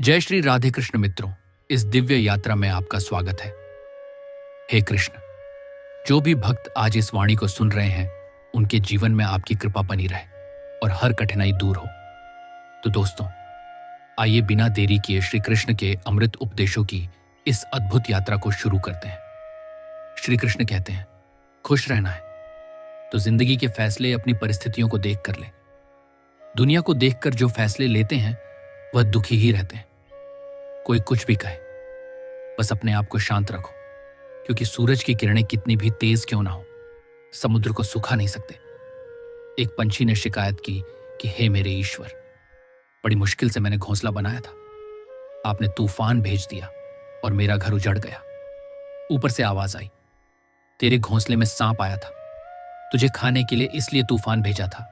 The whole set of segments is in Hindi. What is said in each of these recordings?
जय श्री राधे कृष्ण मित्रों, इस दिव्य यात्रा में आपका स्वागत है। हे कृष्ण, जो भी भक्त आज इस वाणी को सुन रहे हैं उनके जीवन में आपकी कृपा बनी रहे और हर कठिनाई दूर हो। तो दोस्तों, आइए बिना देरी किए श्री कृष्ण के अमृत उपदेशों की इस अद्भुत यात्रा को शुरू करते हैं। श्री कृष्ण कहते हैं, खुश रहना है तो जिंदगी के फैसले अपनी परिस्थितियों को देख कर लें। दुनिया को देखकर जो फैसले लेते हैं वह दुखी ही रहते हैं। कोई कुछ भी कहे, बस अपने आप को शांत रखो, क्योंकि सूरज की किरणें कितनी भी तेज क्यों ना हो, समुद्र को सुखा नहीं सकते। एक पंछी ने शिकायत की कि हे मेरे ईश्वर, बड़ी मुश्किल से मैंने घोंसला बनाया था, आपने तूफान भेज दिया और मेरा घर उजड़ गया। ऊपर से आवाज आई, तेरे घोंसले में सांप आया था, तुझे खाने के लिए इसलिए तूफान भेजा था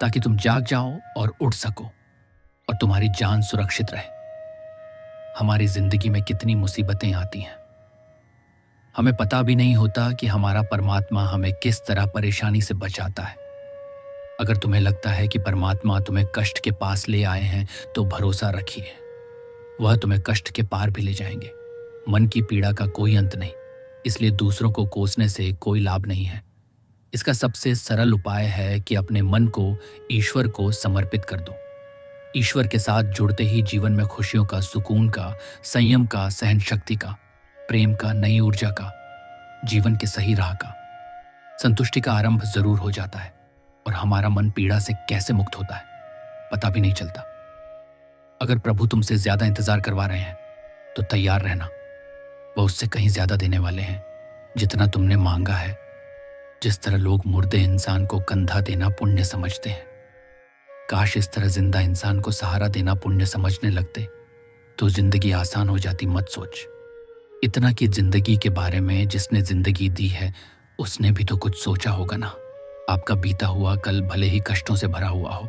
ताकि तुम जाग जाओ और उड़ सको और तुम्हारी जान सुरक्षित रहे। हमारी जिंदगी में कितनी मुसीबतें आती हैं, हमें पता भी नहीं होता कि हमारा परमात्मा हमें किस तरह परेशानी से बचाता है। अगर तुम्हें लगता है कि परमात्मा तुम्हें कष्ट के पास ले आए हैं तो भरोसा रखिए, वह तुम्हें कष्ट के पार भी ले जाएंगे। मन की पीड़ा का कोई अंत नहीं, इसलिए दूसरों को कोसने से कोई लाभ नहीं है। इसका सबसे सरल उपाय है कि अपने मन को ईश्वर को समर्पित कर दो। ईश्वर के साथ जुड़ते ही जीवन में खुशियों का, सुकून का, संयम का, सहन शक्ति का, प्रेम का, नई ऊर्जा का, जीवन की सही राह का, संतुष्टि का आरंभ जरूर हो जाता है और हमारा मन पीड़ा से कैसे मुक्त होता है पता भी नहीं चलता। अगर प्रभु तुमसे ज्यादा इंतजार करवा रहे हैं तो तैयार रहना, वह उससे कहीं ज्यादा देने वाले हैं जितना तुमने मांगा है। जिस तरह लोग मुर्दे इंसान को कंधा देना पुण्य समझते हैं, काश इस तरह जिंदा इंसान को सहारा देना पुण्य समझने लगते तो जिंदगी आसान हो जाती। मत सोच इतना कि जिंदगी के बारे में जिसने जिंदगी दी है उसने भी तो कुछ सोचा होगा ना। आपका बीता हुआ कल भले ही कष्टों से भरा हुआ हो,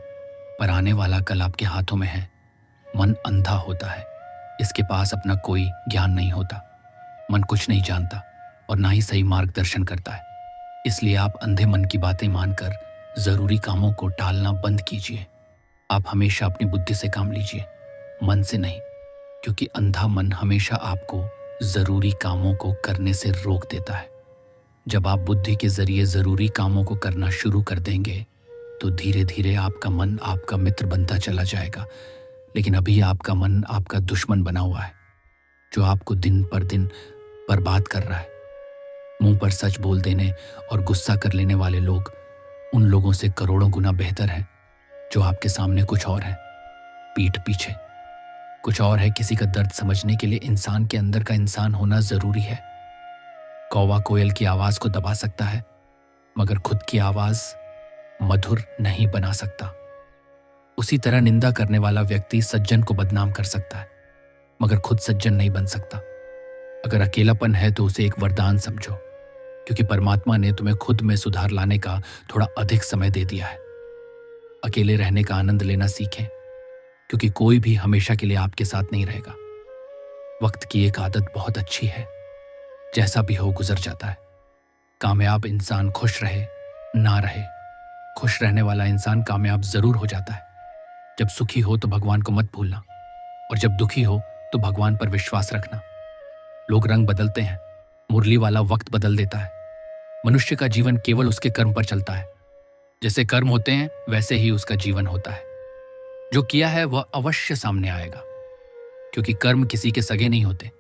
पर आने वाला कल आपके हाथों में है। मन अंधा होता है, इसके पास अपना कोई ज्ञान नहीं होता। मन कुछ नहीं जानता और ना ही सही मार्गदर्शन करता है, इसलिए आप अंधे मन की बातें मानकर जरूरी कामों को टालना बंद कीजिए। आप हमेशा अपनी बुद्धि से काम लीजिए, मन से नहीं, क्योंकि अंधा मन हमेशा आपको जरूरी कामों को करने से रोक देता है। जब आप बुद्धि के जरिए जरूरी कामों को करना शुरू कर देंगे तो धीरे धीरे आपका मन आपका मित्र बनता चला जाएगा। लेकिन अभी आपका मन आपका दुश्मन बना हुआ है, जो आपको दिन पर दिन बर्बाद कर रहा है। मुंह पर सच बोल देने और गुस्सा कर लेने वाले लोग उन लोगों से करोड़ों गुना बेहतर हैं जो आपके सामने कुछ और है, पीठ पीछे कुछ और है। किसी का दर्द समझने के लिए इंसान के अंदर का इंसान होना जरूरी है। कौवा कोयल की आवाज को दबा सकता है, मगर खुद की आवाज मधुर नहीं बना सकता। उसी तरह निंदा करने वाला व्यक्ति सज्जन को बदनाम कर सकता है, मगर खुद सज्जन नहीं बन सकता। अगर अकेलापन है तो उसे एक वरदान समझो, क्योंकि परमात्मा ने तुम्हें खुद में सुधार लाने का थोड़ा अधिक समय दे दिया है। अकेले रहने का आनंद लेना सीखें, क्योंकि कोई भी हमेशा के लिए आपके साथ नहीं रहेगा। वक्त की एक आदत बहुत अच्छी है, जैसा भी हो गुजर जाता है। कामयाब इंसान खुश रहे ना रहे, खुश रहने वाला इंसान कामयाब जरूर हो जाता है। जब सुखी हो तो भगवान को मत भूलना, और जब दुखी हो तो भगवान पर विश्वास रखना। लोग रंग बदलते हैं, मुरली वाला वक्त बदल देता है। मनुष्य का जीवन केवल उसके कर्म पर चलता है। जैसे कर्म होते हैं वैसे ही उसका जीवन होता है। जो किया है वह अवश्य सामने आएगा, क्योंकि कर्म किसी के सगे नहीं होते।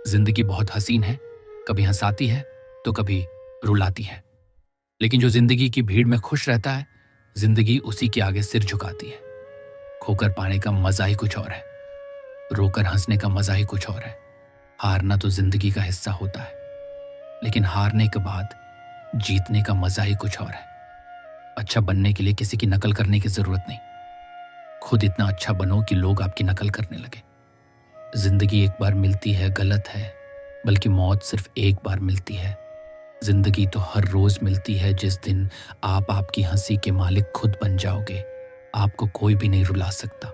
जिंदगी बहुत हसीन है, कभी हंसाती है तो कभी रुलाती है, लेकिन जो जिंदगी की भीड़ में खुश रहता है, जिंदगी उसी के आगे सिर झुकाती है। खोकर पाने का मजा ही कुछ और है, रोकर हंसने का मजा ही कुछ और है। हारना तो जिंदगी का हिस्सा होता है, लेकिन हारने के बाद जीतने का मजा ही कुछ और है। अच्छा बनने के लिए किसी की नकल करने की जरूरत नहीं, खुद इतना अच्छा बनो कि लोग आपकी नकल करने लगे। जिंदगी एक बार मिलती है गलत है, बल्कि मौत सिर्फ एक बार मिलती है। जिंदगी तो हर रोज मिलती है, जिस दिन आप आपकी हंसी के मालिक खुद बन जाओगे। आपको कोई भी नहीं रुला सकता।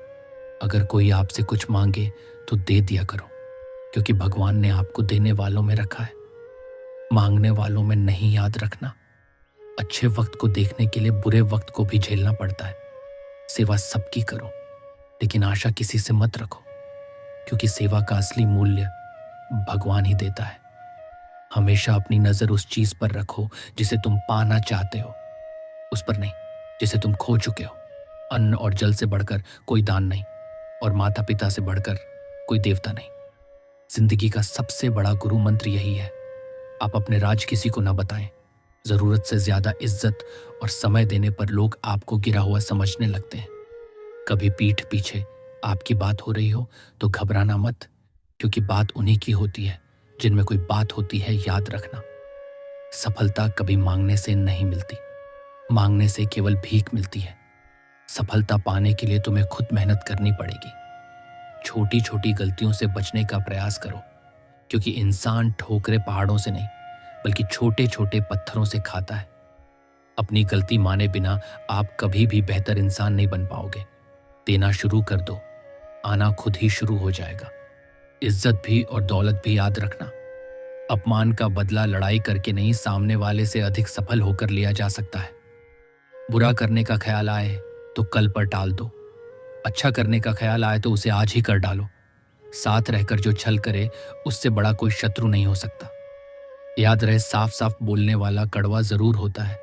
अगर कोई आपसे कुछ मांगे तो दे दिया करो, क्योंकि भगवान ने आपको देने वालों में रखा है, मांगने वालों में नहीं। याद रखना, अच्छे वक्त को देखने के लिए बुरे वक्त को भी झेलना पड़ता है। सेवा सबकी करो, लेकिन आशा किसी से मत रखो। क्योंकि सेवा का असली मूल्य भगवान ही देता है। हमेशा अपनी नजर उस चीज पर रखो जिसे तुम पाना चाहते हो, उस पर नहीं जिसे तुम खो चुके हो। अन्न और जल से बढ़कर कोई दान नहीं, और माता पिता से बढ़कर कोई देवता नहीं। जिंदगी का सबसे बड़ा गुरु मंत्र यही है, आप अपने राज किसी को न बताएं। जरूरत से ज्यादा इज्जत और समय देने पर लोग आपको गिरा हुआ समझने लगते हैं। कभी पीठ पीछे आपकी बात हो रही हो तो घबराना मत, क्योंकि बात उन्हीं की होती है जिनमें कोई बात होती है। याद रखना, सफलता कभी मांगने से नहीं मिलती, मांगने से केवल भीख मिलती है। सफलता पाने के लिए तुम्हें खुद मेहनत करनी पड़ेगी। छोटी छोटी गलतियों से बचने का प्रयास करो, क्योंकि इंसान ठोकरे पहाड़ों से नहीं बल्कि छोटे छोटे पत्थरों से खाता है। अपनी गलती माने बिना आप कभी भी बेहतर इंसान नहीं बन पाओगे। देना शुरू कर दो, आना खुद ही शुरू हो जाएगा। इज्जत भी और दौलत भी याद रखना, अपमान का बदला लड़ाई करके नहीं, सामने वाले से अधिक सफल होकर लिया जा सकता है। बुरा करने का ख्याल आए तो कल पर टाल दो, अच्छा करने का ख्याल आए तो उसे आज ही कर डालो। साथ रहकर जो छल करे उससे बड़ा कोई शत्रु नहीं हो सकता। याद रहे, साफ साफ बोलने वाला कड़वा जरूर होता है,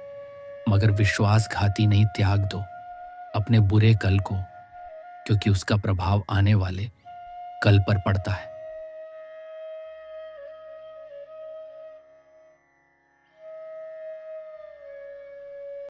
मगर विश्वासघाती नहीं। त्याग दो अपने बुरे कल को, क्योंकि उसका प्रभाव आने वाले कल पर पड़ता है।